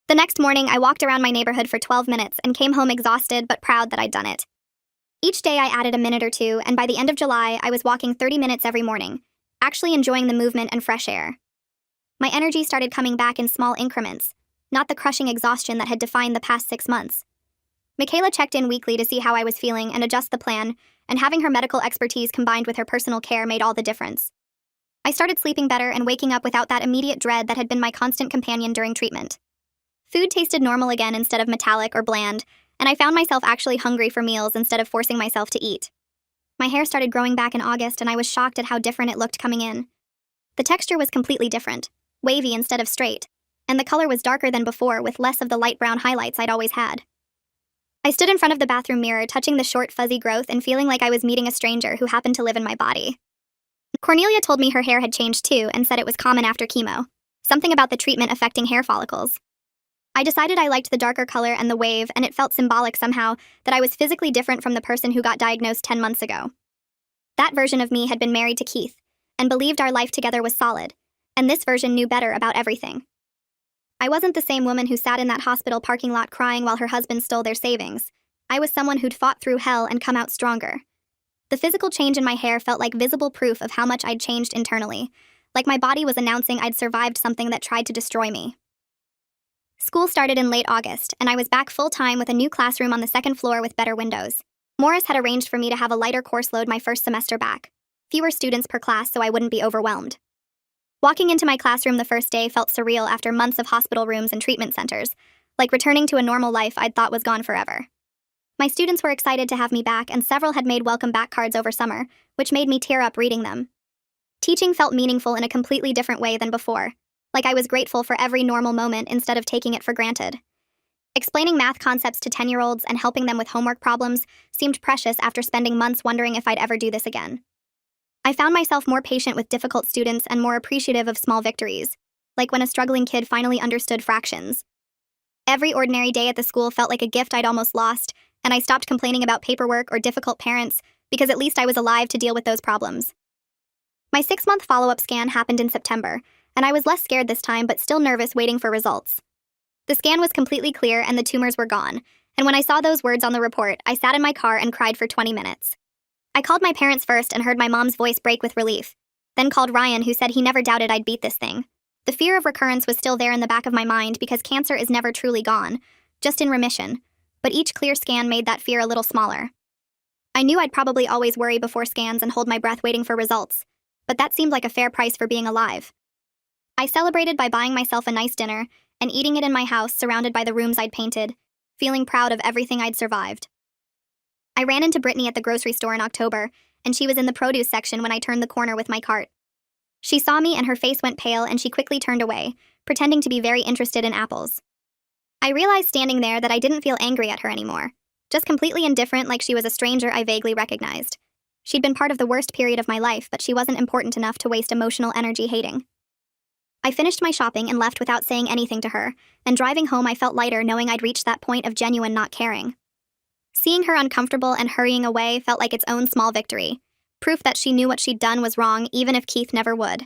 The next morning, I walked around my neighborhood for 12 minutes and came home exhausted but proud that I'd done it. Each day I added a minute or two, and by the end of July, I was walking 30 minutes every morning, actually enjoying the movement and fresh air. My energy started coming back in small increments, not the crushing exhaustion that had defined the past 6 months. Michaela checked in weekly to see how I was feeling and adjust the plan, and having her medical expertise combined with her personal care made all the difference. I started sleeping better and waking up without that immediate dread that had been my constant companion during treatment. Food tasted normal again instead of metallic or bland, and I found myself actually hungry for meals instead of forcing myself to eat. My hair started growing back in August, and I was shocked at how different it looked coming in. The texture was completely different, wavy instead of straight, and the color was darker than before with less of the light brown highlights I'd always had. I stood in front of the bathroom mirror, touching the short, fuzzy growth and feeling like I was meeting a stranger who happened to live in my body. Cornelia told me her hair had changed too and said it was common after chemo, something about the treatment affecting hair follicles. I decided I liked the darker color and the wave, and it felt symbolic somehow that I was physically different from the person who got diagnosed 10 months ago. That version of me had been married to Keith, and believed our life together was solid, and this version knew better about everything. I wasn't the same woman who sat in that hospital parking lot crying while her husband stole their savings. I was someone who'd fought through hell and come out stronger. The physical change in my hair felt like visible proof of how much I'd changed internally, like my body was announcing I'd survived something that tried to destroy me. School started in late August, and I was back full-time with a new classroom on the second floor with better windows. Morris had arranged for me to have a lighter course load my first semester back. Fewer students per class so I wouldn't be overwhelmed. Walking into my classroom the first day felt surreal after months of hospital rooms and treatment centers, like returning to a normal life I'd thought was gone forever. My students were excited to have me back, and several had made welcome back cards over summer, which made me tear up reading them. Teaching felt meaningful in a completely different way than before, like I was grateful for every normal moment instead of taking it for granted. Explaining math concepts to 10-year-olds and helping them with homework problems seemed precious after spending months wondering if I'd ever do this again. I found myself more patient with difficult students and more appreciative of small victories, like when a struggling kid finally understood fractions. Every ordinary day at the school felt like a gift I'd almost lost, and I stopped complaining about paperwork or difficult parents because at least I was alive to deal with those problems. My 6-month follow-up scan happened in September, and I was less scared this time but still nervous waiting for results. The scan was completely clear and the tumors were gone, and when I saw those words on the report, I sat in my car and cried for 20 minutes. I called my parents first and heard my mom's voice break with relief, then called Ryan, who said he never doubted I'd beat this thing. The fear of recurrence was still there in the back of my mind because cancer is never truly gone, just in remission, but each clear scan made that fear a little smaller. I knew I'd probably always worry before scans and hold my breath waiting for results, but that seemed like a fair price for being alive. I celebrated by buying myself a nice dinner and eating it in my house surrounded by the rooms I'd painted, feeling proud of everything I'd survived. I ran into Brittany at the grocery store in October, and she was in the produce section when I turned the corner with my cart. She saw me and her face went pale, and she quickly turned away, pretending to be very interested in apples. I realized standing there that I didn't feel angry at her anymore, just completely indifferent, like she was a stranger I vaguely recognized. She'd been part of the worst period of my life, but she wasn't important enough to waste emotional energy hating. I finished my shopping and left without saying anything to her, and driving home I felt lighter knowing I'd reached that point of genuine not caring. Seeing her uncomfortable and hurrying away felt like its own small victory, proof that she knew what she'd done was wrong even if Keith never would.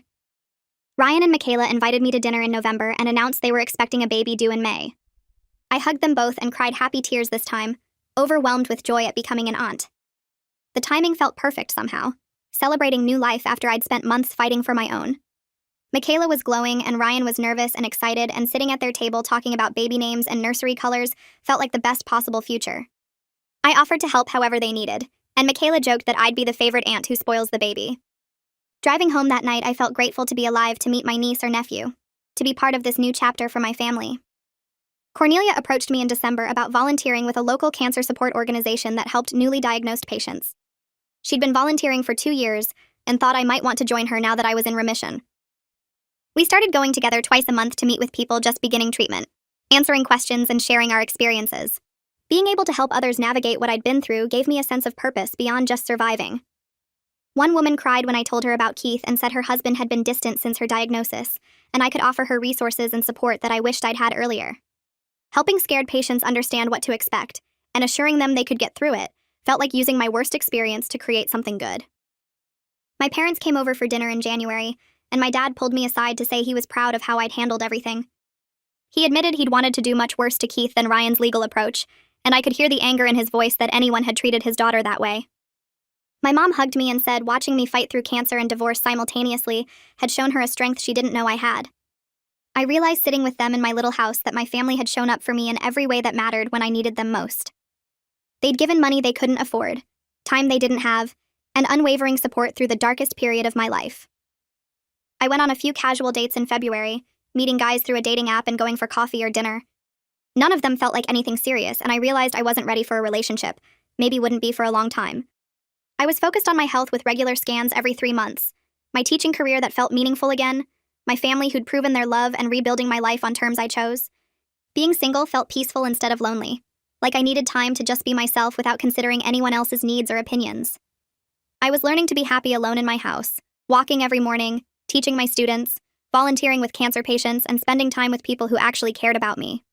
Ryan and Michaela invited me to dinner in November and announced they were expecting a baby due in May. I hugged them both and cried happy tears this time, overwhelmed with joy at becoming an aunt. The timing felt perfect somehow, celebrating new life after I'd spent months fighting for my own. Michaela was glowing and Ryan was nervous and excited, and sitting at their table talking about baby names and nursery colors felt like the best possible future. I offered to help however they needed, and Michaela joked that I'd be the favorite aunt who spoils the baby. Driving home that night, I felt grateful to be alive to meet my niece or nephew, to be part of this new chapter for my family. Cornelia approached me in December about volunteering with a local cancer support organization that helped newly diagnosed patients. She'd been volunteering for 2 years and thought I might want to join her now that I was in remission. We started going together twice a month to meet with people just beginning treatment, answering questions and sharing our experiences. Being able to help others navigate what I'd been through gave me a sense of purpose beyond just surviving. One woman cried when I told her about Keith and said her husband had been distant since her diagnosis, and I could offer her resources and support that I wished I'd had earlier. Helping scared patients understand what to expect and assuring them they could get through it felt like using my worst experience to create something good. My parents came over for dinner in January, and my dad pulled me aside to say he was proud of how I'd handled everything. He admitted he'd wanted to do much worse to Keith than Ryan's legal approach, and I could hear the anger in his voice that anyone had treated his daughter that way. My mom hugged me and said watching me fight through cancer and divorce simultaneously had shown her a strength she didn't know I had. I realized sitting with them in my little house that my family had shown up for me in every way that mattered when I needed them most. They'd given money they couldn't afford, time they didn't have, and unwavering support through the darkest period of my life. I went on a few casual dates in February, meeting guys through a dating app and going for coffee or dinner. None of them felt like anything serious, and I realized I wasn't ready for a relationship, maybe wouldn't be for a long time. I was focused on my health with regular scans every 3 months, my teaching career that felt meaningful again, my family who'd proven their love and rebuilding my life on terms I chose. Being single felt peaceful instead of lonely, like I needed time to just be myself without considering anyone else's needs or opinions. I was learning to be happy alone in my house, walking every morning, teaching my students, volunteering with cancer patients, and spending time with people who actually cared about me.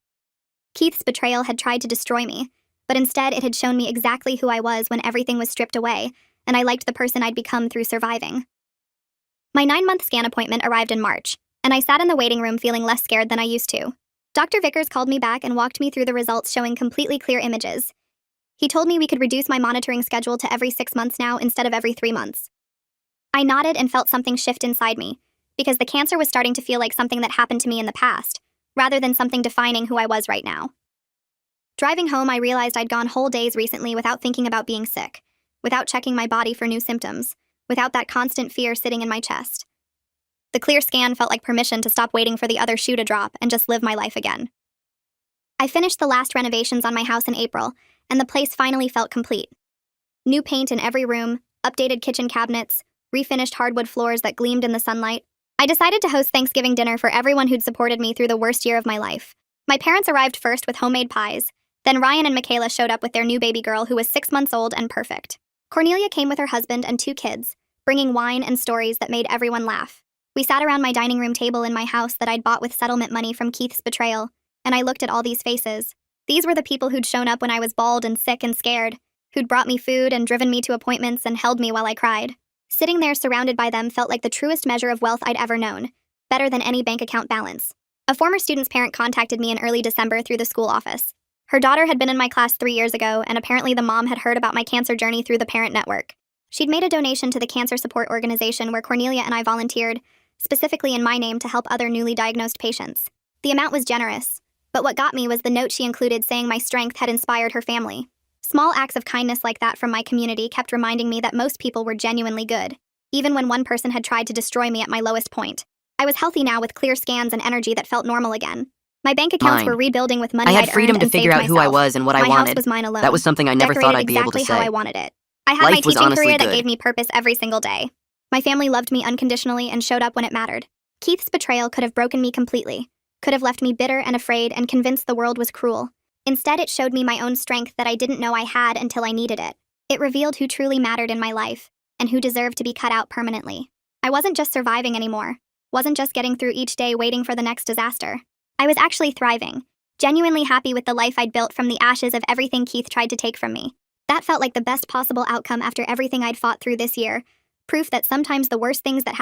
Keith's betrayal had tried to destroy me, but instead it had shown me exactly who I was when everything was stripped away, and I liked the person I'd become through surviving. My 9-month scan appointment arrived in March, and I sat in the waiting room feeling less scared than I used to. Dr. Vickers called me back and walked me through the results showing completely clear images. He told me we could reduce my monitoring schedule to every 6 months now instead of every 3 months. I nodded and felt something shift inside me, because the cancer was starting to feel like something that happened to me in the past, rather than something defining who I was right now. Driving home, I realized I'd gone whole days recently without thinking about being sick, without checking my body for new symptoms, without that constant fear sitting in my chest. The clear scan felt like permission to stop waiting for the other shoe to drop and just live my life again. I finished the last renovations on my house in April, and the place finally felt complete. New paint in every room, updated kitchen cabinets, refinished hardwood floors that gleamed in the sunlight. I decided to host Thanksgiving dinner for everyone who'd supported me through the worst year of my life. My parents arrived first with homemade pies, then Ryan and Michaela showed up with their new baby girl who was 6 months old and perfect. Cornelia came with her husband and 2 kids, bringing wine and stories that made everyone laugh. We sat around my dining room table in my house that I'd bought with settlement money from Keith's betrayal, and I looked at all these faces. These were the people who'd shown up when I was bald and sick and scared, who'd brought me food and driven me to appointments and held me while I cried. Sitting there surrounded by them felt like the truest measure of wealth I'd ever known, better than any bank account balance. A former student's parent contacted me in early December through the school office. Her daughter had been in my class 3 years ago, and apparently the mom had heard about my cancer journey through the parent network. She'd made a donation to the cancer support organization where Cornelia and I volunteered, specifically in my name to help other newly diagnosed patients. The amount was generous, but what got me was the note she included saying my strength had inspired her family. Small acts of kindness like that from my community kept reminding me that most people were genuinely good, even when one person had tried to destroy me at my lowest point. I was healthy now with clear scans and energy that felt normal again. My bank accounts were rebuilding with money I had I'd freedom earned to and figure saved out who I myself. was and what I My wanted. house was mine alone. That was something I never thought I'd be able to exactly say. how I wanted it. I had my Life was teaching honestly career that good. gave me purpose every single day. My family loved me unconditionally and showed up when it mattered. Keith's betrayal could have broken me completely, could have left me bitter and afraid and convinced the world was cruel. Instead, it showed me my own strength that I didn't know I had until I needed it. It revealed who truly mattered in my life, and who deserved to be cut out permanently. I wasn't just surviving anymore, wasn't just getting through each day waiting for the next disaster. I was actually thriving, genuinely happy with the life I'd built from the ashes of everything Keith tried to take from me. That felt like the best possible outcome after everything I'd fought through this year, proof that sometimes the worst things that happen